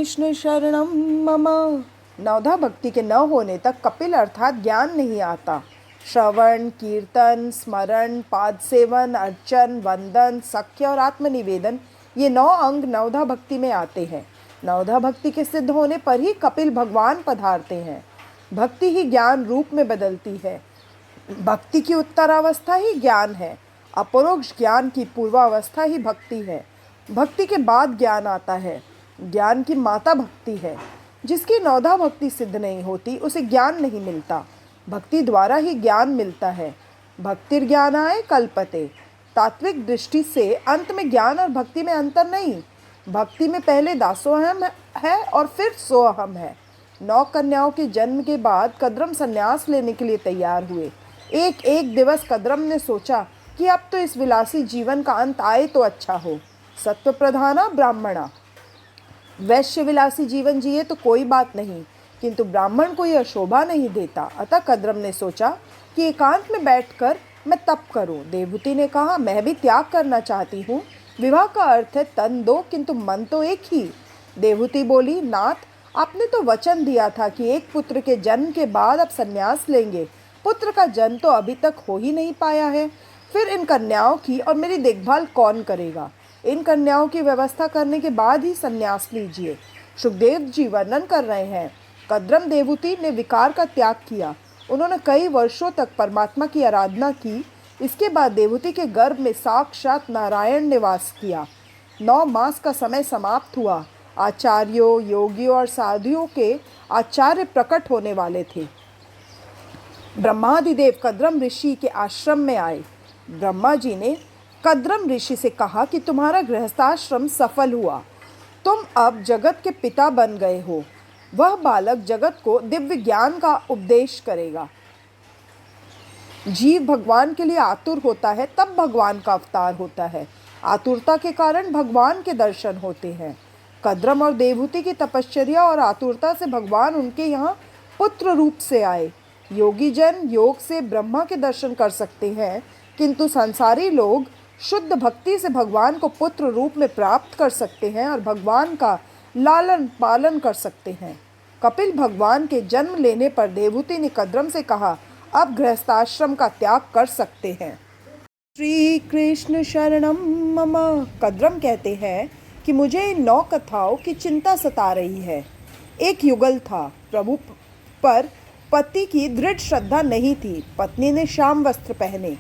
कृष्ण शरणम मम। नवधा भक्ति के न होने तक कपिल अर्थात ज्ञान नहीं आता। श्रवण, कीर्तन, स्मरण, पाद सेवन, अर्चन, वंदन, सख्य और आत्मनिवेदन, ये 9 अंग नवधा भक्ति में आते हैं। नवधा भक्ति के सिद्ध होने पर ही कपिल भगवान पधारते हैं। भक्ति ही ज्ञान रूप में बदलती है। भक्ति की उत्तरावस्था ही ज्ञान है। अपरोक्ष ज्ञान की पूर्वावस्था ही भक्ति है। भक्ति के बाद ज्ञान आता है। ज्ञान की माता भक्ति है। जिसकी नवधा भक्ति सिद्ध नहीं होती उसे ज्ञान नहीं मिलता। भक्ति द्वारा ही ज्ञान मिलता है। भक्तिर्ज्ञानाय कल्पते। तात्विक दृष्टि से अंत में ज्ञान और भक्ति में अंतर नहीं। भक्ति में पहले दासोहम है और फिर सोअहम है। 9 कन्याओं के जन्म के बाद कद्रम संन्यास लेने के लिए तैयार हुए। एक दिवस कद्रम ने सोचा कि अब तो इस विलासी जीवन का अंत आए तो अच्छा हो। सत्व प्रधाना ब्राह्मणा। वैश्य विलासी जीवन जिए तो कोई बात नहीं, किंतु ब्राह्मण को यह शोभा नहीं देता। अतः कद्रम ने सोचा कि एकांत में बैठकर मैं तप करूं। देवहूति ने कहा, मैं भी त्याग करना चाहती हूँ। विवाह का अर्थ है तन दो किंतु मन तो एक ही। देवहूति बोली, नाथ, आपने तो वचन दिया था कि एक पुत्र के जन्म के बाद आप संन्यास लेंगे। पुत्र का जन्म तो अभी तक हो ही नहीं पाया है। फिर इन कन्याओं की और मेरी देखभाल कौन करेगा? इन कन्याओं की व्यवस्था करने के बाद ही संन्यास लीजिए। सुखदेव जी वर्णन कर रहे हैं, कद्रम देवहूति ने विकार का त्याग किया। उन्होंने कई वर्षों तक परमात्मा की आराधना की। इसके बाद देवहूति के गर्भ में साक्षात नारायण निवास किया। 9 मास का समय समाप्त हुआ। आचार्यों, योगियों और साधुओं के आचार्य प्रकट होने वाले थे। ब्रह्मादिदेव कद्रम ऋषि के आश्रम में आए। ब्रह्मा जी ने कद्रम ऋषि से कहा कि तुम्हारा गृहस्थाश्रम सफल हुआ। तुम अब जगत के पिता बन गए हो। वह बालक जगत को दिव्य ज्ञान का उपदेश करेगा। जीव भगवान के लिए आतुर होता है तब भगवान का अवतार होता है। आतुरता के कारण भगवान के दर्शन होते हैं। कद्रम और देवहूति की तपश्चर्या और आतुरता से भगवान उनके यहाँ पुत्र रूप से आए। योगी जन योग से ब्रह्मा के दर्शन कर सकते हैं, किंतु संसारी लोग शुद्ध भक्ति से भगवान को पुत्र रूप में प्राप्त कर सकते हैं और भगवान का लालन पालन कर सकते हैं। कपिल भगवान के जन्म लेने पर देवहूति ने कद्रम से कहा, अब गृहस्थाश्रम का त्याग कर सकते हैं। श्री कृष्ण शरणम मम। कद्रम कहते हैं कि मुझे इन 9 कथाओं की चिंता सता रही है। एक युगल था। प्रभु पर पति की दृढ़ श्रद्धा नहीं थी। पत्नी ने श्याम वस्त्र पहने।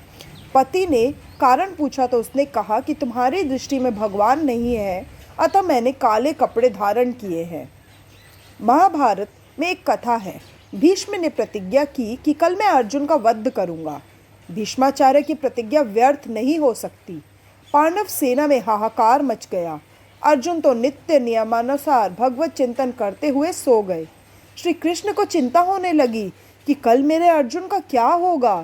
पति ने कारण पूछा तो उसने कहा कि तुम्हारी दृष्टि में भगवान नहीं है, अतः मैंने काले कपड़े धारण किए हैं। महाभारत में एक कथा है। भीष्म ने प्रतिज्ञा की कि कल मैं अर्जुन का वध करूंगा। भीष्माचार्य की प्रतिज्ञा व्यर्थ नहीं हो सकती। पांडव सेना में हाहाकार मच गया। अर्जुन तो नित्य नियमानुसार भगवत चिंतन करते हुए सो गए। श्री कृष्ण को चिंता होने लगी कि कल मेरे अर्जुन का क्या होगा।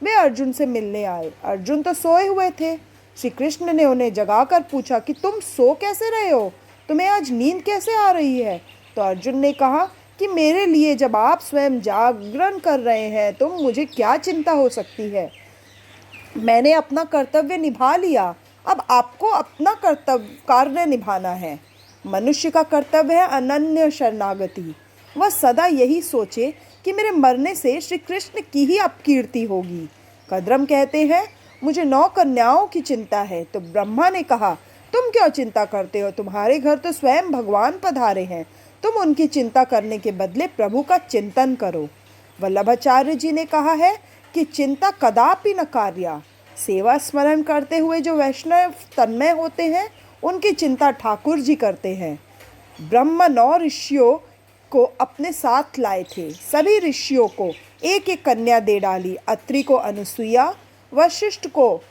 वे अर्जुन से मिलने आए। अर्जुन तो सोए हुए थे। श्री कृष्ण ने उन्हें जगाकर पूछा कि तुम सो कैसे रहे हो? तुम्हें आज नींद कैसे आ रही है? तो अर्जुन ने कहा कि मेरे लिए जब आप स्वयं जागरण कर रहे हैं तो मुझे क्या चिंता हो सकती है। मैंने अपना कर्तव्य निभा लिया। अब आपको अपना कार्य निभाना है। मनुष्य का कर्तव्य है अनन्य शरणागति। वह सदा यही सोचे कि मेरे मरने से श्री कृष्ण की ही अपकीर्ति होगी। कद्रम कहते हैं, मुझे 9 कन्याओं की चिंता है। तो ब्रह्मा ने कहा, तुम क्यों चिंता करते हो? तुम्हारे घर तो स्वयं भगवान पधारे हैं। तुम उनकी चिंता करने के बदले प्रभु का चिंतन करो। वल्लभाचार्य जी ने कहा है कि चिंता कदापि न कार्या। सेवा स्मरण करते हुए जो वैष्णव तन्मय होते हैं उनकी चिंता ठाकुर जी करते हैं। ब्रह्मा 9 ऋषियों को अपने साथ लाए थे। सभी ऋषियों को एक एक कन्या दे डाली। अत्रि को अनुसुईया, वशिष्ठ को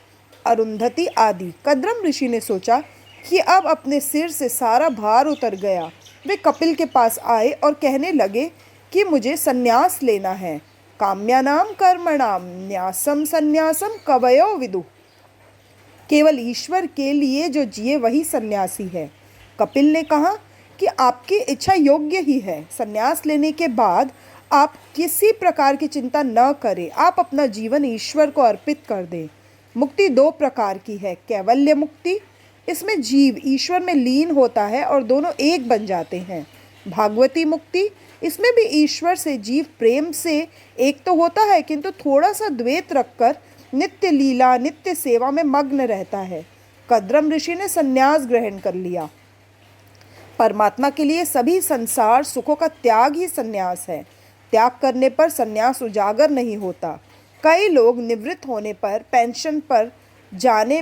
अरुंधति आदि। कद्रम ऋषि ने सोचा कि अब अपने सिर से सारा भार उतर गया। वे कपिल के पास आए और कहने लगे कि मुझे संन्यास लेना है। काम्यानाम कर्मणाम न्यासम संन्यासम कवयो विदु। केवल ईश्वर के लिए जो जिए वही सन्यासी है। कपिल ने कहा कि आपकी इच्छा योग्य ही है। संन्यास लेने के बाद आप किसी प्रकार की चिंता न करें। आप अपना जीवन ईश्वर को अर्पित कर दें। मुक्ति 2 प्रकार की है। कैवल्य मुक्ति, इसमें जीव ईश्वर में लीन होता है और दोनों एक बन जाते हैं। भागवती मुक्ति, इसमें भी ईश्वर से जीव प्रेम से एक तो होता है, किंतु थोड़ा सा द्वैत रखकर नित्य लीला नित्य सेवा में मग्न रहता है। कद्रम ऋषि ने संन्यास ग्रहण कर लिया। परमात्मा के लिए सभी संसार सुखों का त्याग ही संन्यास है। त्याग करने पर संन्यास उजागर नहीं होता। कई लोग निवृत्त होने पर पेंशन पर जाने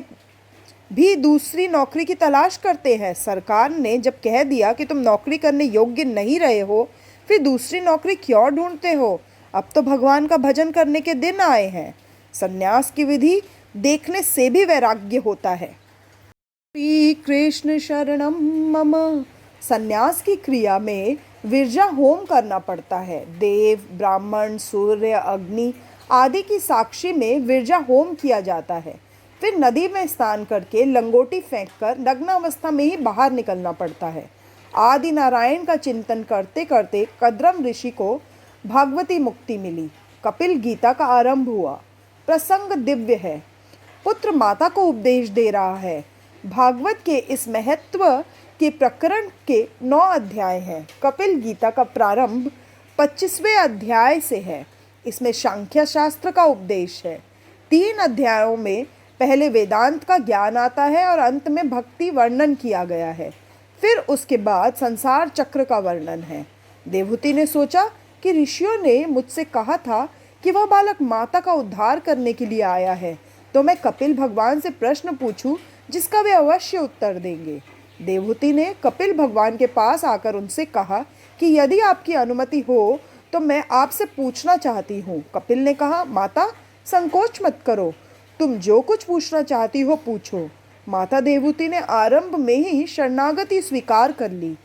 भी दूसरी नौकरी की तलाश करते हैं। सरकार ने जब कह दिया कि तुम नौकरी करने योग्य नहीं रहे हो, फिर दूसरी नौकरी क्यों ढूंढते हो? अब तो भगवान का भजन करने के दिन आए हैं। संन्यास की विधि देखने से भी वैराग्य होता है। श्री कृष्ण शरणम मम। संन्यास की क्रिया में विरजा होम करना पड़ता है। देव, ब्राह्मण, सूर्य, अग्नि आदि की साक्षी में विरजा होम किया जाता है। फिर नदी में स्नान करके लंगोटी फेंककर नग्न अवस्था में ही बाहर निकलना पड़ता है। आदि नारायण का चिंतन करते करते कद्रम ऋषि को भागवती मुक्ति मिली। कपिल गीता का आरंभ हुआ। प्रसंग दिव्य है। पुत्र माता को उपदेश दे रहा है। भागवत के इस महत्व के प्रकरण के 9 अध्याय हैं। कपिल गीता का प्रारंभ 25वें अध्याय से है। इसमें सांख्य शास्त्र का उपदेश है। 3 अध्यायों में पहले वेदांत का ज्ञान आता है और अंत में भक्ति वर्णन किया गया है। फिर उसके बाद संसार चक्र का वर्णन है। देवहूति ने सोचा कि ऋषियों ने मुझसे कहा था कि वह बालक माता का उद्धार करने के लिए आया है, तो मैं कपिल भगवान से प्रश्न पूछूं जिसका वे अवश्य उत्तर देंगे। देवहूति ने कपिल भगवान के पास आकर उनसे कहा कि यदि आपकी अनुमति हो तो मैं आपसे पूछना चाहती हूँ। कपिल ने कहा, माता संकोच मत करो, तुम जो कुछ पूछना चाहती हो पूछो। माता देवहूति ने आरंभ में ही शरणागति स्वीकार कर ली।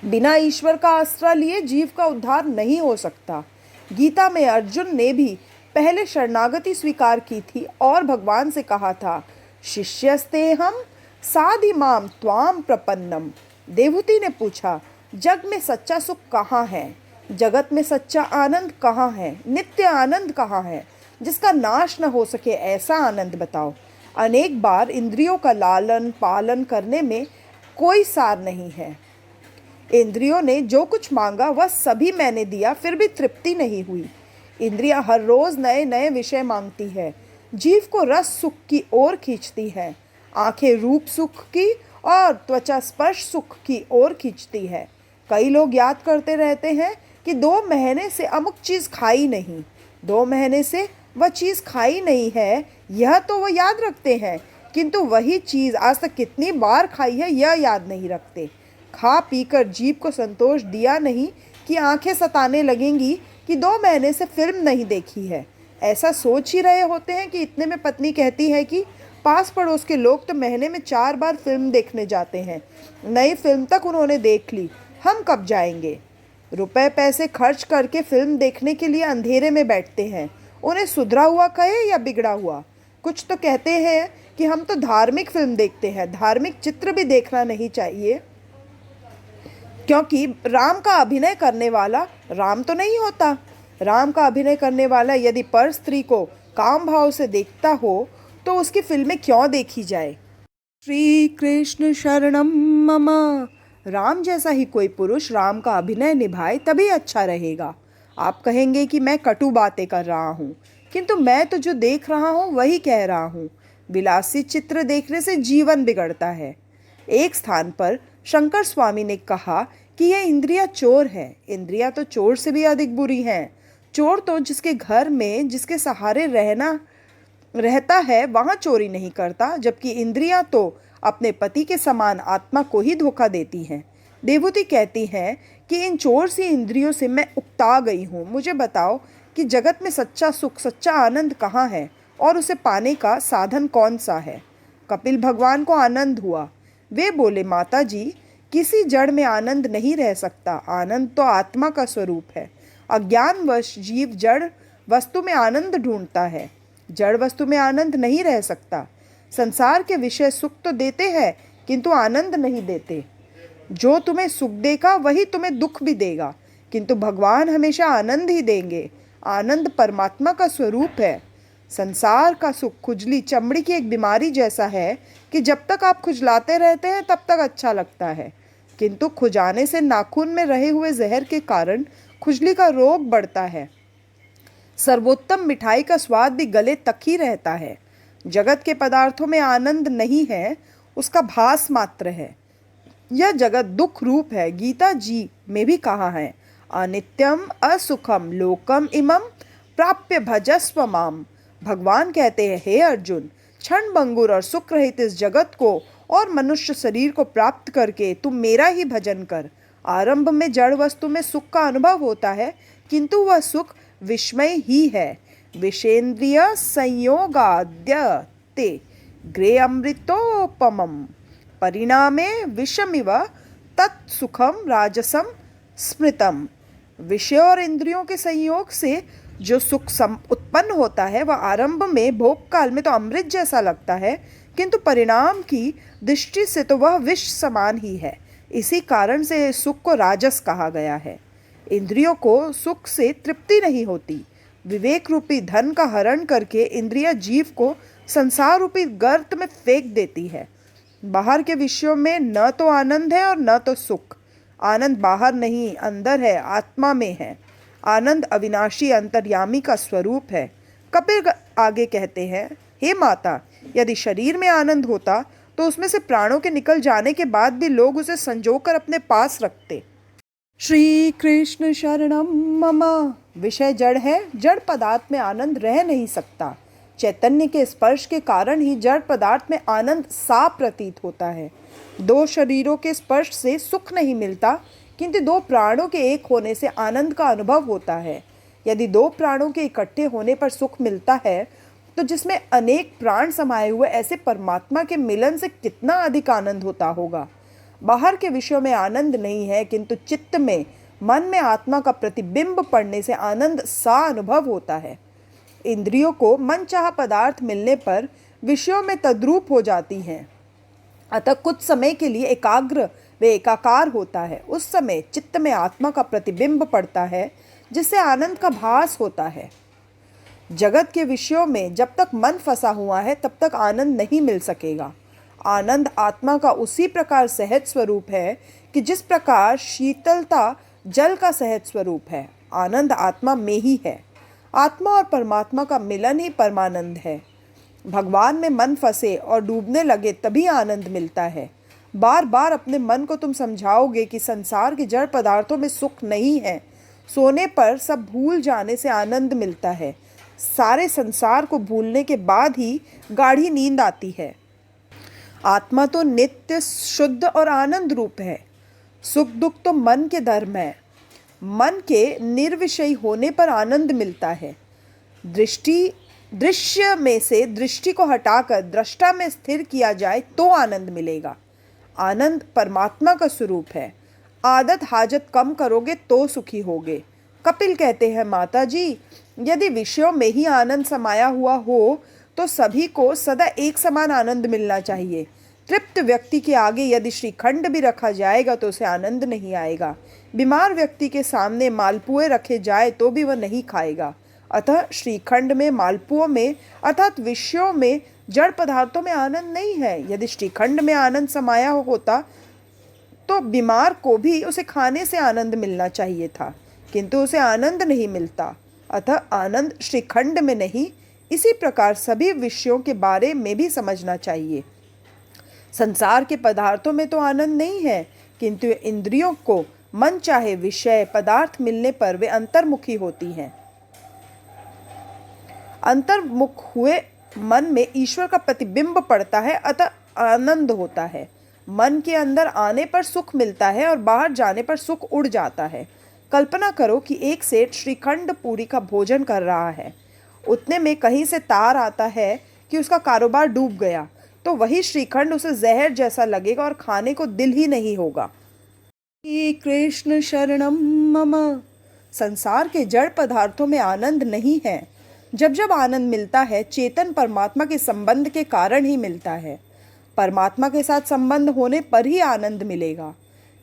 बिना ईश्वर का आश्रय लिए जीव का उद्धार नहीं हो सकता। गीता में अर्जुन ने भी पहले शरणागति स्वीकार की थी और भगवान से कहा था, शिष्यस्ते हम साधि माम त्वाम प्रपन्नम। देवहूति ने पूछा, जग में सच्चा सुख कहाँ है? जगत में सच्चा आनंद कहाँ है? नित्य आनंद कहाँ है जिसका नाश न हो सके? ऐसा आनंद बताओ। अनेक बार इंद्रियों का लालन पालन करने में कोई सार नहीं है। इंद्रियों ने जो कुछ मांगा वह सभी मैंने दिया, फिर भी तृप्ति नहीं हुई। इंद्रियां हर रोज नए नए विषय मांगती है। जीव को रस सुख की ओर खींचती है। आंखें रूप सुख की और त्वचा स्पर्श सुख की ओर खींचती है। कई लोग याद करते रहते हैं कि 2 महीने से अमुक चीज़ खाई नहीं, 2 महीने से वह चीज़ खाई नहीं है, यह तो वह याद रखते हैं, किंतु वही चीज़ आज तक कितनी बार खाई है यह याद नहीं रखते। खा पीकर जीभ को संतोष दिया नहीं कि आंखें सताने लगेंगी कि 2 महीने से फिल्म नहीं देखी है। ऐसा सोच ही रहे होते हैं कि इतने में पत्नी कहती है कि पास पड़ोस के लोग तो महीने में 4 बार फिल्म देखने जाते हैं, नई फिल्म तक उन्होंने देख ली, हम कब जाएंगे? रुपए पैसे खर्च करके फिल्म देखने के लिए अंधेरे में बैठते हैं। उन्हें सुधरा हुआ कहे या बिगड़ा हुआ? कुछ तो कहते हैं कि हम तो धार्मिक फिल्म देखते हैं। धार्मिक चित्र भी देखना नहीं चाहिए, क्योंकि राम का अभिनय करने वाला राम तो नहीं होता। राम का अभिनय करने वाला यदि पर स्त्री को काम भाव से देखता हो तो उसकी फिल्में क्यों देखी जाए? श्री कृष्ण शरणम मम। राम जैसा ही कोई पुरुष राम का अभिनय निभाए तभी अच्छा रहेगा। आप कहेंगे कि मैं कटु बातें कर रहा हूँ, किंतु मैं तो जो देख रहा हूँ वही कह रहा हूँ। विलासी चित्र देखने से जीवन बिगड़ता है। एक स्थान पर शंकर स्वामी ने कहा कि यह इंद्रियां चोर है। इंद्रियां तो चोर से भी अधिक बुरी हैं। चोर तो जिसके घर में जिसके सहारे रहता है वहाँ चोरी नहीं करता, जबकि इंद्रियां तो अपने पति के समान आत्मा को ही धोखा देती हैं। देवहूति कहती हैं कि इन चोर सी इंद्रियों से मैं उकता गई हूँ। मुझे बताओ कि जगत में सच्चा सुख सच्चा आनंद कहाँ है और उसे पाने का साधन कौन सा है? कपिल भगवान को आनंद हुआ। वे बोले, माता जी, किसी जड़ में आनंद नहीं रह सकता। आनंद तो आत्मा का स्वरूप है। अज्ञानवश जीव जड़ वस्तु में आनंद ढूंढता है। जड़ वस्तु में आनंद नहीं रह सकता। संसार के विषय सुख तो देते हैं किंतु आनंद नहीं देते। जो तुम्हें सुख देगा वही तुम्हें दुख भी देगा, किंतु भगवान हमेशा आनंद ही देंगे। आनंद परमात्मा का स्वरूप है। संसार का सुख खुजली चमड़ी की एक बीमारी जैसा है कि जब तक आप खुजलाते रहते हैं तब तक अच्छा लगता है। किंतु खुजाने से नाखून में रहे हुए जहर के कारण खुजली का रोग बढ़ता है। सर्वोत्तम मिठाई का स्वाद भी गले तक ही रहता है। जगत के पदार्थों में आनंद नहीं है, उसका भास मात्र है। यह जगत दुख रूप है। गीता जी में भी कहा है, अनित्यम असुखम लोकम इमम प्राप्य भजस्व माम। भगवान कहते हैं, हे अर्जुन, क्षण भंगुर और सुख रहित इस जगत को और मनुष्य शरीर को प्राप्त करके तुम मेरा ही भजन कर। आरंभ में जड़ वस्तु में सुख का अनुभव होता है, किंतु वह सुख विस्मय ही है। विषेंद्रिय संयोगाद्यते ग्रे अमृतोपमम परिणामे विषमिव तत्सुखम राजसम स्मृतम। विषय और इंद्रियों के संयोग से जो सुख उत्पन्न होता है वह आरंभ में भोग काल में तो अमृत जैसा लगता है, किंतु परिणाम की दृष्टि से तो वह विष समान ही है। इसी कारण से सुख को राजस कहा गया है। इंद्रियों को सुख से तृप्ति नहीं होती। विवेक रूपी धन का हरण करके इंद्रिया जीव को संसार रूपी गर्त में फेंक देती है। बाहर के विषयों में न तो आनंद है और न तो सुख। आनंद बाहर नहीं, अंदर है, आत्मा में है। आनंद अविनाशी अंतर्यामी का स्वरूप है। कबीर आगे कहते हैं, हे माता, यदि शरीर में आनंद होता तो उसमें से प्राणों के निकल जाने के बाद भी लोग उसे संजोकर अपने पास रखते। श्री कृष्ण शरणम मम। विषय जड़ है, जड़ पदार्थ में आनंद रह नहीं सकता। चैतन्य के स्पर्श के कारण ही जड़ पदार्थ में आनंद सा प्रतीत होता है। दो शरीरों के स्पर्श से सुख नहीं मिलता, किंतु दो प्राणों के एक होने से आनंद का अनुभव होता है। यदि दो प्राणों के इकट्ठे होने पर सुख मिलता है, तो जिसमें अनेक प्राण समाये हुए ऐसे परमात्मा के मिलन से कितना अधिक आनंद होता होगा। बाहर के विषयों में आनंद नहीं है, किंतु चित्त में, मन में आत्मा का प्रतिबिंब पड़ने से आनंद सा अनुभव होता है। इंद्रियों को मनचाहा पदार्थ मिलने पर विषयों में तद्रूप हो जाती हैं, अतः कुछ समय के लिए एकाग्र व एकाकार होता है। उस समय चित्त में आत्मा का प्रतिबिंब पड़ता है, जिससे आनंद का भास होता है। जगत के विषयों में जब तक मन फंसा हुआ है तब तक आनंद नहीं मिल सकेगा। आनंद आत्मा का उसी प्रकार सहज स्वरूप है कि जिस प्रकार शीतलता जल का सहज स्वरूप है। आनंद आत्मा में ही है। आत्मा और परमात्मा का मिलन ही परमानंद है। भगवान में मन फंसे और डूबने लगे तभी आनंद मिलता है। बार बार अपने मन को तुम समझाओगे कि संसार के जड़ पदार्थों में सुख नहीं है। सोने पर सब भूल जाने से आनंद मिलता है। सारे संसार को भूलने के बाद ही गाढ़ी नींद आती है। आत्मा तो नित्य शुद्ध और आनंद रूप है। सुख दुख तो मन के धर्म है। मन के निर्विषयी होने पर आनंद मिलता है। दृश्य में से दृष्टि को हटाकर दृष्टा में स्थिर किया जाए तो आनंद मिलेगा। आनंद परमात्मा का स्वरूप है। आदत हाजत कम करोगे तो सुखी होगे। कपिल कहते हैं, माता जी, यदि विषयों में ही आनंद समाया हुआ हो तो सभी को सदा एक समान आनंद मिलना चाहिए। तृप्त व्यक्ति के आगे यदि श्रीखंड भी रखा जाएगा तो उसे आनंद नहीं आएगा। बीमार व्यक्ति के सामने मालपुए रखे जाए तो भी वह नहीं खाएगा। अतः श्रीखंड में, मालपुओं में अर्थात विषयों में, जड़ पदार्थों में आनंद नहीं है। यदि श्रीखंड में आनंद समाया होता तो बीमार को भी उसे खाने से आनंद मिलना चाहिए था, किंतु उसे आनंद नहीं मिलता। अतः आनंद श्रीखंड में नहीं, इसी प्रकार सभी विषयों के बारे में भी समझना चाहिए। संसार के पदार्थों में तो आनंद नहीं है, किंतु इंद्रियों को मन चाहे विषय पदार्थ मिलने पर वे अंतर्मुखी होती हैं। अंतर्मुख हुए मन में ईश्वर का प्रतिबिंब पड़ता है, अतः आनंद होता है। मन के अंदर आने पर सुख मिलता है और बाहर जाने पर सुख उड़ जाता है। कल्पना करो कि एक सेठ श्रीखंड पूरी का भोजन कर रहा है। उतने में कहीं से तार आता है कि उसका कारोबार डूब गया, तो वही श्रीखंड उसे जहर जैसा लगेगा और खाने को दिल ही नहीं होगा। श्री कृष्ण शरणम मम। संसार के जड़ पदार्थों में आनंद नहीं है। जब जब आनंद मिलता है चेतन परमात्मा के संबंध के कारण ही मिलता है। परमात्मा के साथ संबंध होने पर ही आनंद मिलेगा।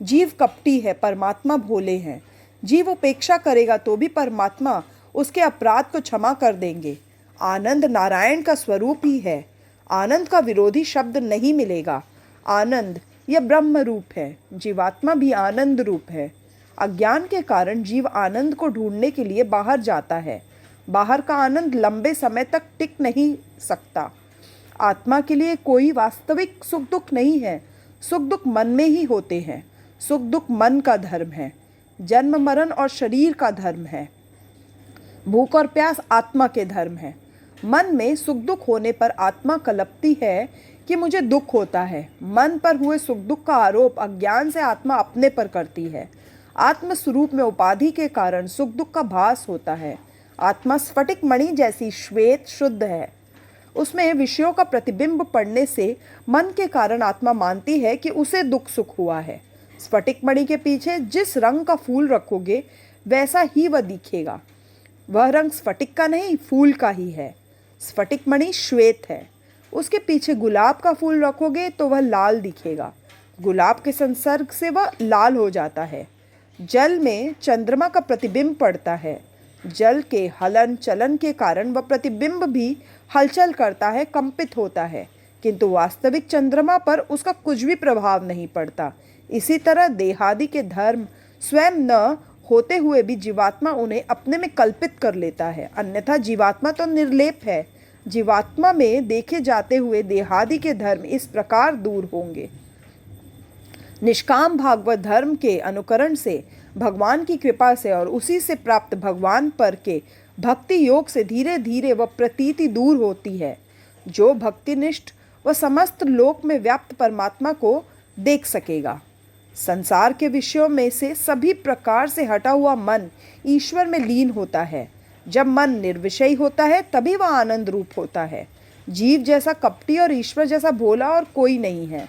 जीव कपटी है, परमात्मा भोले हैं। जीव उपेक्षा करेगा तो भी परमात्मा उसके अपराध को क्षमा कर देंगे। आनंद नारायण का स्वरूप ही है। आनंद का विरोधी शब्द नहीं मिलेगा। आनंद यह ब्रह्म रूप है। जीवात्मा भी आनंद रूप है। अज्ञान के कारण जीव आनंद को ढूंढने के लिए बाहर जाता है। बाहर का आनंद लंबे समय तक टिक नहीं सकता। आत्मा के लिए कोई वास्तविक सुख दुख नहीं है। सुख दुख मन में ही होते हैं। सुख दुख मन का धर्म है। जन्म मरण और शरीर का धर्म है। भूख और प्यास आत्मा के धर्म है। मन में सुख दुख होने पर आत्मा कलपती है कि मुझे दुख होता है। मन पर हुए सुख दुख का आरोप अज्ञान से आत्मा अपने पर करती है। आत्म स्वरूप में उपाधि के कारण सुख दुख का भास होता है। आत्मा स्फटिक मणि जैसी श्वेत शुद्ध है। उसमें विषयों का प्रतिबिंब पड़ने से मन के कारण आत्मा मानती है कि उसे दुख सुख हुआ है। स्फटिक मणि के पीछे जिस रंग का फूल रखोगे वैसा ही वह दिखेगा। वह रंग स्फटिक का नहीं, फूल का ही है। स्फटिक मणि श्वेत है। उसके पीछे गुलाब का फूल रखोगे तो वह लाल दिखेगा। गुलाब के संसर्ग से वह लाल हो जाता है। जल में चंद्रमा का प्रतिबिंब पड़ता है। जल के हलन चलन के कारण वह प्रतिबिंब भी हलचल करता है, कंपित होता है, किंतु वास्तविक चंद्रमा पर उसका कुछ भी प्रभाव नहीं पड़ता। इसी तरह देहादि के धर्म स्वयं न होते हुए भी जीवात्मा उन्हें अपने में कल्पित कर लेता है। अन्यथा जीवात्मा तो निर्लेप है। जीवात्मा में देखे जाते हुए देहादि के धर्म इस प्रकार दूर होंगे। निष्काम भागवत धर्म के अनुकरण से, भगवान की कृपा से और उसी से प्राप्त भगवान पर के भक्ति योग से धीरे धीरे वह प्रतीति दूर होती है। जो भक्तिनिष्ठ वह समस्त लोक में व्याप्त परमात्मा को देख सकेगा। संसार के विषयों में से सभी प्रकार से हटा हुआ मन ईश्वर में लीन होता है। जब मन निर्विषयी होता है तभी वह आनंद रूप होता है। जीव जैसा कपटी और ईश्वर जैसा भोला और कोई नहीं है।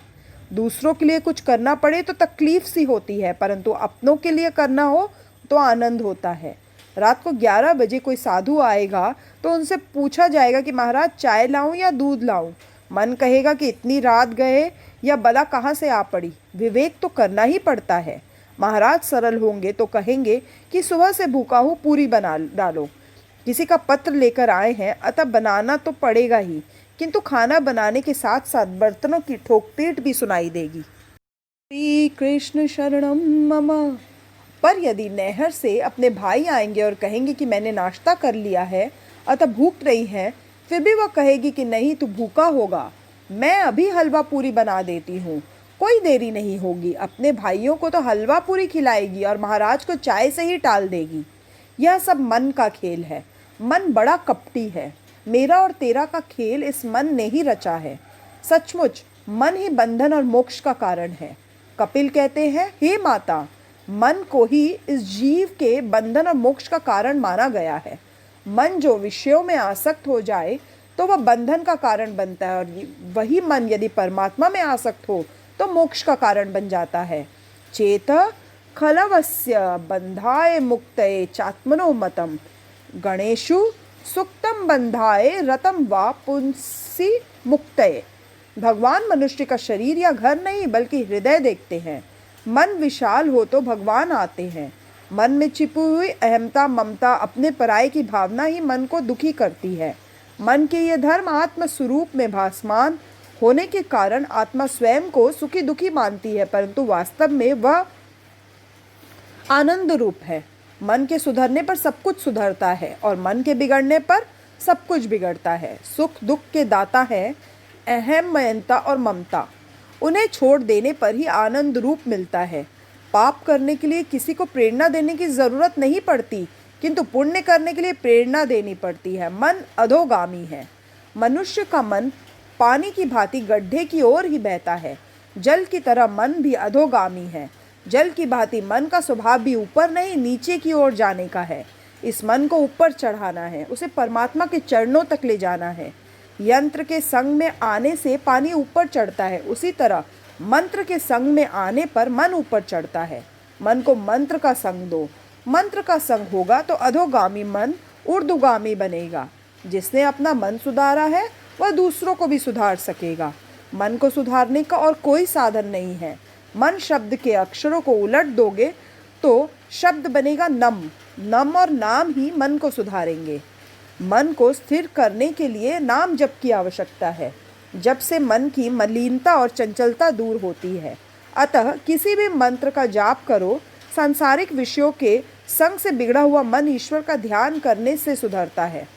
दूसरों के लिए कुछ करना पड़े तो तकलीफ सी होती है, परंतु अपनों के लिए करना हो तो आनंद होता है। रात को 11 बजे कोई साधु आएगा तो उनसे पूछा जाएगा कि महाराज चाय लाऊं या दूध लाऊं। मन कहेगा कि इतनी रात गए या बला कहाँ से आ पड़ी। विवेक तो करना ही पड़ता है। महाराज सरल होंगे तो कहेंगे कि सुबह से भूखा हूँ, पूरी बना डालो। किसी का पत्र लेकर आए हैं अतः बनाना तो पड़ेगा ही, किंतु खाना बनाने के साथ साथ बर्तनों की ठोक-पीट भी सुनाई देगी। श्री कृष्ण शरणम मम। पर यदि नहर से अपने भाई आएंगे और कहेंगे कि मैंने नाश्ता कर लिया है अतः भूख नहीं है, फिर भी वह कहेगी कि नहीं तू भूखा होगा, मैं अभी हलवा पूरी बना देती हूँ, कोई देरी नहीं होगी। अपने भाइयों को तो हलवा पूरी खिलाएगी और महाराज को चाय से ही टाल देगी। यह सब मन का खेल है। मन बड़ा कपटी है। मेरा और तेरा का खेल इस मन ने ही रचा है। सचमुच मन ही बंधन और मोक्ष का कारण है। कपिल कहते हैं, हे माता, मन को ही इस जीव के बंधन और मोक्ष का कारण माना गया है। मन जो विषयों में आसक्त हो जाए तो वह बंधन का कारण बनता है, और वही मन यदि परमात्मा में आसक्त हो तो मोक्ष का कारण बन जाता है। चेत खलवस्य बंधाय मुक्तये चात्मनो मतम गणेशु सुक्तम बंधाए रतम वा पुंसी मुक्तये। भगवान मनुष्य का शरीर या घर नहीं बल्कि हृदय देखते हैं। मन विशाल हो तो भगवान आते हैं। मन में छिपी हुई अहमता, ममता, अपने पराये की भावना ही मन को दुखी करती है। मन के ये धर्म आत्म स्वरूप में भासमान होने के कारण आत्मा स्वयं को सुखी दुखी मानती है, परंतु वास्तव में वह आनंद रूप है। मन के सुधरने पर सब कुछ सुधरता है और मन के बिगड़ने पर सब कुछ बिगड़ता है। सुख दुख के दाता है अहम, मयंता और ममता। उन्हें छोड़ देने पर ही आनंद रूप मिलता है। पाप करने के लिए किसी को प्रेरणा देने की जरूरत नहीं पड़ती, किंतु पुण्य करने के लिए प्रेरणा देनी पड़ती है। मन अधोगामी है। मनुष्य का मन पानी की भांति गड्ढे की ओर ही बहता है। जल की तरह मन भी अधोगामी है। जल की भांति मन का स्वभाव भी ऊपर नहीं नीचे की ओर जाने का है। इस मन को ऊपर चढ़ाना है, उसे परमात्मा के चरणों तक ले जाना है। यंत्र के संग में आने से पानी ऊपर चढ़ता है, उसी तरह मंत्र के संग में आने पर मन ऊपर चढ़ता है। मन को मंत्र का संग दो। मंत्र का संग होगा तो अधोगामी मन ऊर्ध्वगामी बनेगा। जिसने अपना मन सुधारा है वह दूसरों को भी सुधार सकेगा। मन को सुधारने का और कोई साधन नहीं है। मन शब्द के अक्षरों को उलट दोगे तो शब्द बनेगा नम। नम और नाम ही मन को सुधारेंगे। मन को स्थिर करने के लिए नाम जप की आवश्यकता है। जब से मन की मलिनता और चंचलता दूर होती है। अतः किसी भी मंत्र का जाप करो, सांसारिक विषयों के संग से बिगड़ा हुआ मन ईश्वर का ध्यान करने से सुधरता है।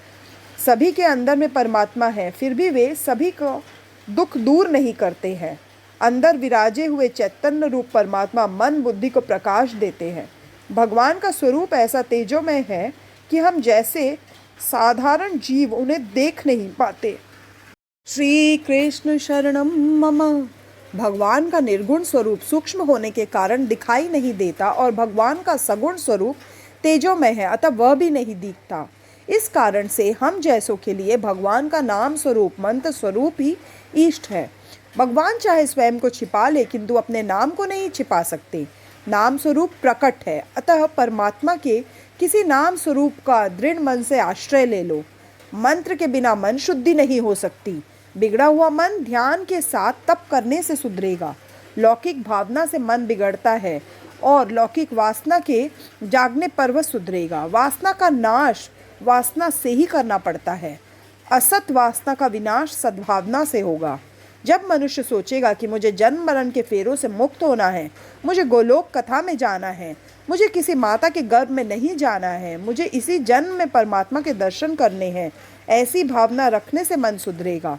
सभी के अंदर में परमात्मा है, फिर भी वे सभी को दुख दूर नहीं करते हैं। अंदर विराजे हुए चैतन्य रूप परमात्मा मन बुद्धि को प्रकाश देते हैं। भगवान का स्वरूप ऐसा तेजोमय है कि हम जैसे साधारण जीव उन्हें देख नहीं पाते। श्री कृष्ण शरणम मम। भगवान का निर्गुण स्वरूप सूक्ष्म होने के कारण दिखाई नहीं देता और भगवान का सगुण स्वरूप तेजोमय है, अतः वह भी नहीं दिखता। इस कारण से हम जैसों के लिए भगवान का नाम स्वरूप मंत्र स्वरूप ही इष्ट है। भगवान चाहे स्वयं को छिपा ले, किंतु अपने नाम को नहीं छिपा सकते। नाम स्वरूप प्रकट है, अतः परमात्मा के किसी नाम स्वरूप का दृढ़ मन से आश्रय ले लो। मंत्र के बिना मन शुद्धि नहीं हो सकती। बिगड़ा हुआ मन ध्यान के साथ तप करने से सुधरेगा। लौकिक भावना से मन बिगड़ता है और लौकिक वासना के जागने पर वह सुधरेगा। वासना का नाश वासना से ही करना पड़ता है। असत वासना का विनाश सद्भावना से होगा। जब मनुष्य सोचेगा कि मुझे जन्म मरण के फेरों से मुक्त होना है, मुझे गोलोक कथा में जाना है, मुझे किसी माता के गर्भ में नहीं जाना है, मुझे इसी जन्म में परमात्मा के दर्शन करने हैं, ऐसी भावना रखने से मन सुधरेगा।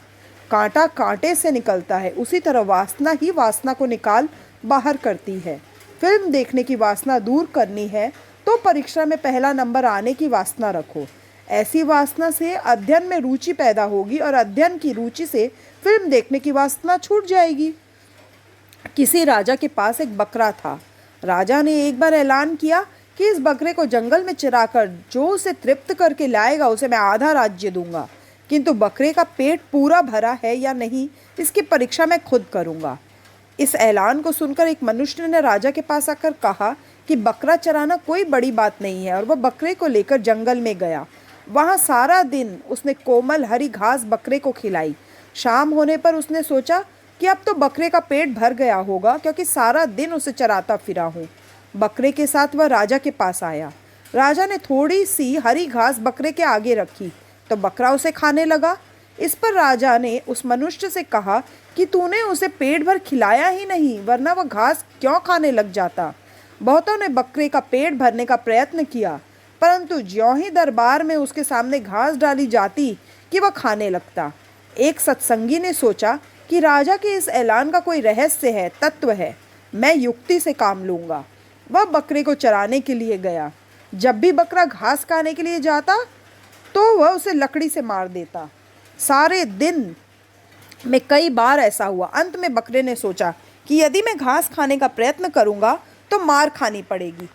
कांटा कांटे से निकलता है, उसी तरह वासना ही वासना को निकाल बाहर करती है। फिल्म देखने की वासना दूर करनी है तो परीक्षा में पहला नंबर आने की वासना रखो। ऐसी वासना से अध्ययन में रुचि पैदा होगी और अध्ययन की रुचि से फिल्म देखने की वासना छूट जाएगी। किसी राजा के पास एक बकरा था। राजा ने एक बार ऐलान किया कि इस बकरे को जंगल में चराकर जो उसे तृप्त करके लाएगा उसे मैं आधा राज्य दूंगा, किंतु बकरे का पेट पूरा भरा है या नहीं इसकी परीक्षा मैं खुद करूंगा। इस ऐलान को सुनकर एक मनुष्य ने राजा के पास आकर कहा कि बकरा चराना कोई बड़ी बात नहीं है, और वह बकरे को लेकर जंगल में गया। वहाँ सारा दिन उसने कोमल हरी घास बकरे को खिलाई। शाम होने पर उसने सोचा कि अब तो बकरे का पेट भर गया होगा, क्योंकि सारा दिन उसे चराता फिरा हूँ। बकरे के साथ वह राजा के पास आया। राजा ने थोड़ी सी हरी घास बकरे के आगे रखी तो बकरा उसे खाने लगा। इस पर राजा ने उस मनुष्य से कहा कि तूने उसे पेट भर खिलाया ही नहीं, वरना वह घास क्यों खाने लग जाता। बहुतों ने बकरे का पेट भरने का प्रयत्न किया, परंतु ज्यों ही दरबार में उसके सामने घास डाली जाती कि वह खाने लगता। एक सत्संगी ने सोचा कि राजा के इस ऐलान का कोई रहस्य है, तत्व है, मैं युक्ति से काम लूँगा। वह बकरे को चराने के लिए गया। जब भी बकरा घास खाने के लिए जाता तो वह उसे लकड़ी से मार देता। सारे दिन में कई बार ऐसा हुआ। अंत में बकरे ने सोचा कि यदि मैं घास खाने का प्रयत्न करूंगा तो मार खानी पड़ेगी।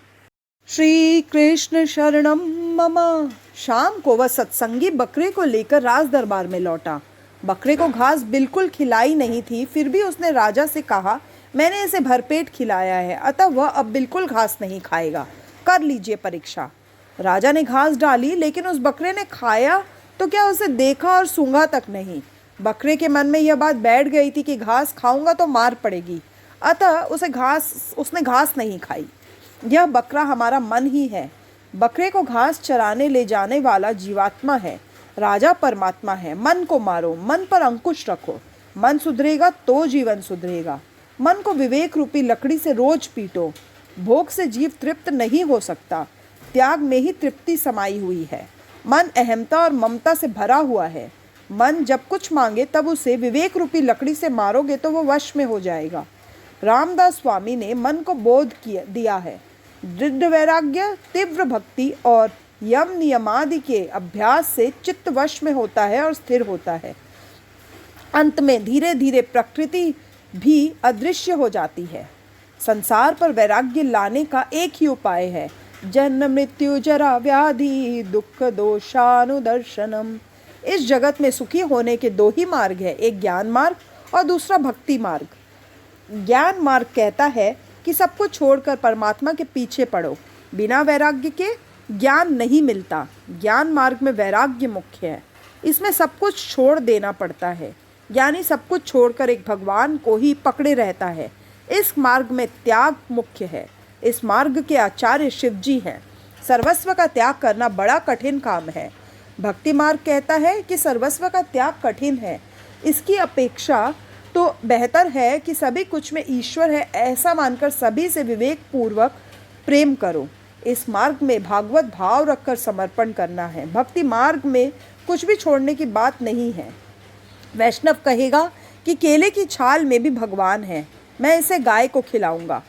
श्री कृष्ण शरणम मम। शाम को वह सत्संगी बकरे को लेकर राज दरबार में लौटा। बकरे को घास बिल्कुल खिलाई नहीं थी, फिर भी उसने राजा से कहा, मैंने इसे भरपेट खिलाया है, अतः वह अब बिल्कुल घास नहीं खाएगा, कर लीजिए परीक्षा। राजा ने घास डाली, लेकिन उस बकरे ने खाया तो क्या उसे देखा और सूंघा तक नहीं। बकरे के मन में यह बात बैठ गई थी कि घास खाऊंगा तो मार पड़ेगी, अतः उसने घास नहीं खाई। यह बकरा हमारा मन ही है। बकरे को घास चराने ले जाने वाला जीवात्मा है, राजा परमात्मा है। मन को मारो, मन पर अंकुश रखो। मन सुधरेगा तो जीवन सुधरेगा। मन को विवेक रूपी लकड़ी से रोज पीटो। भोग से जीव तृप्त नहीं हो सकता, त्याग में ही तृप्ति समाई हुई है। मन अहमता और ममता से भरा हुआ है। मन जब कुछ मांगे तब उसे विवेक रूपी लकड़ी से मारोगे तो वो वश में हो जाएगा। रामदास स्वामी ने मन को बोध दिया है। दृढ़ वैराग्य, तीव्र भक्ति और यम नियमादि के अभ्यास से चित्त वश में होता है और स्थिर होता है। अंत में धीरे धीरे प्रकृति भी अदृश्य हो जाती है। संसार पर वैराग्य लाने का एक ही उपाय है, जन्म मृत्यु जरा व्याधि दुख दोषानुदर्शनम। इस जगत में सुखी होने के दो ही मार्ग है, एक ज्ञान मार्ग और दूसरा भक्ति मार्ग। ज्ञान मार्ग कहता है कि सब कुछ छोड़कर परमात्मा के पीछे पड़ो। बिना वैराग्य के ज्ञान नहीं मिलता। ज्ञान मार्ग में वैराग्य मुख्य है, इसमें सब कुछ छोड़ देना पड़ता है। यानी सब कुछ छोड़कर एक भगवान को ही पकड़े रहता है। इस मार्ग में त्याग मुख्य है। इस मार्ग के आचार्य शिवजी हैं। सर्वस्व का त्याग करना बड़ा कठिन काम है। भक्ति मार्ग कहता है कि सर्वस्व का त्याग कठिन है, इसकी अपेक्षा तो बेहतर है कि सभी कुछ में ईश्वर है ऐसा मानकर सभी से विवेक पूर्वक प्रेम करो। इस मार्ग में भागवत भाव रखकर समर्पण करना है। भक्ति मार्ग में कुछ भी छोड़ने की बात नहीं है। वैष्णव कहेगा कि केले की छाल में भी भगवान है, मैं इसे गाय को खिलाऊंगा।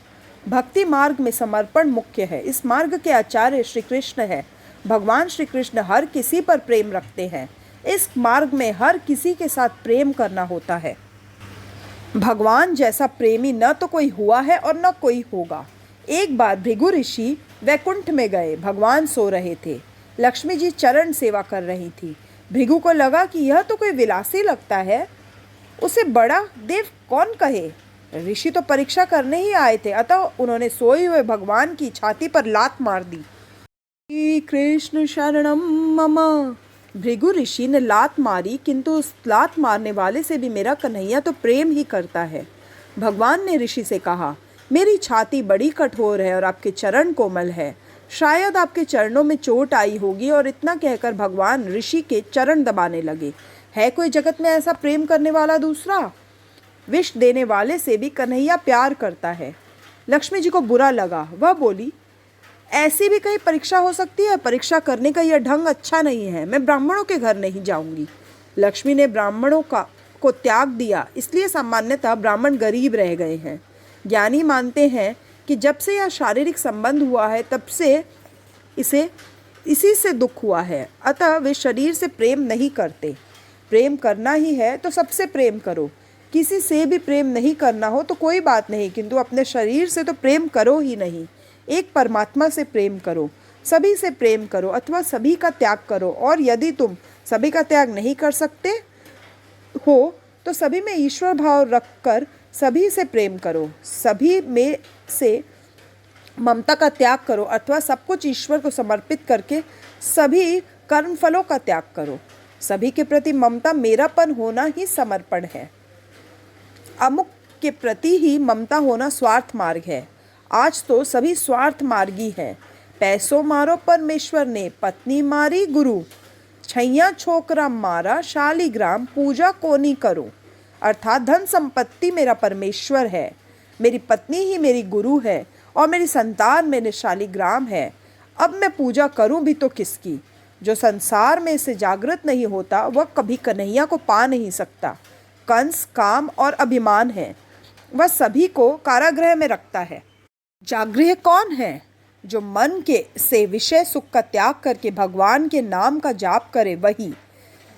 भक्ति मार्ग में समर्पण मुख्य है। इस मार्ग के आचार्य श्री कृष्ण है। भगवान श्री कृष्ण हर किसी पर प्रेम रखते हैं। इस मार्ग में हर किसी के साथ प्रेम करना होता है। भगवान जैसा प्रेमी न तो कोई हुआ है और न कोई होगा। एक बार भृगु ऋषि वैकुंठ में गए। भगवान सो रहे थे। लक्ष्मी जी चरण सेवा कर रही थी। भृगु को लगा कि यह तो कोई विलासी लगता है, उसे बड़ा देव कौन कहे। ऋषि तो परीक्षा करने ही आए थे, अतः उन्होंने सोए हुए भगवान की छाती पर लात मार दी। श्री कृष्ण शरणम मम। भृगु ऋषि ने लात मारी, किंतु उस लात मारने वाले से भी मेरा कन्हैया तो प्रेम ही करता है। भगवान ने ऋषि से कहा, मेरी छाती बड़ी कठोर है और आपके चरण कोमल है, शायद आपके चरणों में चोट आई होगी। और इतना कहकर भगवान ऋषि के चरण दबाने लगे। है कोई जगत में ऐसा प्रेम करने वाला दूसरा? विष देने वाले से भी कन्हैया प्यार करता है। लक्ष्मी जी को बुरा लगा। वह बोली, ऐसी भी कहीं परीक्षा हो सकती है? परीक्षा करने का यह ढंग अच्छा नहीं है। मैं ब्राह्मणों के घर नहीं जाऊंगी। लक्ष्मी ने ब्राह्मणों को त्याग दिया, इसलिए सामान्यतः ब्राह्मण गरीब रह गए हैं। ज्ञानी मानते हैं कि जब से यह शारीरिक संबंध हुआ है तब से इसी से दुख हुआ है, अतः वे शरीर से प्रेम नहीं करते। प्रेम करना ही है तो सबसे प्रेम करो। किसी से भी प्रेम नहीं करना हो तो कोई बात नहीं, किंतु अपने शरीर से तो प्रेम करो ही नहीं। एक परमात्मा से प्रेम करो, सभी से प्रेम करो अथवा सभी का त्याग करो। और यदि तुम सभी का त्याग नहीं कर सकते हो तो सभी में ईश्वर भाव रखकर सभी से प्रेम करो। सभी में से ममता का त्याग करो अथवा सब कुछ ईश्वर को समर्पित करके सभी कर्मफलों का त्याग करो। सभी के प्रति ममता मेरापन होना ही समर्पण है। अमुक के प्रति ही ममता होना स्वार्थ मार्ग है। आज तो सभी स्वार्थ मार्गी हैं। पैसों मारो परमेश्वर ने, पत्नी मारी गुरु, छैया छोकरा मारा शालिग्राम, पूजा कोनी करो। अर्थात धन संपत्ति मेरा परमेश्वर है, मेरी पत्नी ही मेरी गुरु है और मेरी संतान मेरे शालिग्राम है। अब मैं पूजा करूं भी तो किसकी? जो संसार में से जागृत नहीं होता वह कभी कन्हैया को पा नहीं सकता। कंस काम और अभिमान है, वह सभी को कारागृह में रखता है। जागृह कौन है? जो मन के से विषय सुख का त्याग करके भगवान के नाम का जाप करे वही।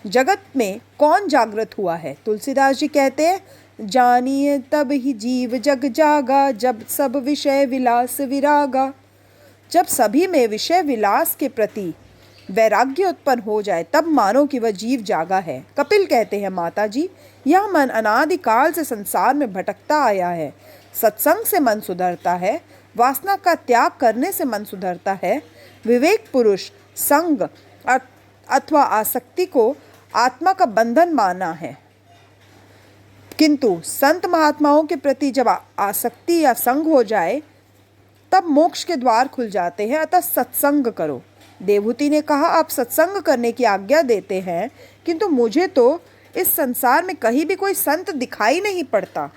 जगत में कौन जागृत हुआ है? तुलसीदास जी कहते हैं, जानिए तब ही जीव जग जागा, जब सब विषय विलास विरागा। जब सभी में विषय विलास के प्रति वैराग्य उत्पन्न हो जाए तब मानो कि वह जीव जागा है। कपिल कहते हैं, माता जी, यह मन अनादिकाल से संसार में भटकता आया है। सत्संग से मन सुधरता है, वासना का त्याग करने से मन सुधरता है। विवेक पुरुष संग अथवा आसक्ति को आत्मा का बंधन माना है, किंतु संत महात्माओं के प्रति जब आसक्ति या संग हो जाए तब मोक्ष के द्वार खुल जाते हैं। अतः सत्संग करो। देवहूति ने कहा, आप सत्संग करने की आज्ञा देते हैं, किंतु मुझे तो इस संसार में कहीं भी कोई संत दिखाई नहीं पड़ता।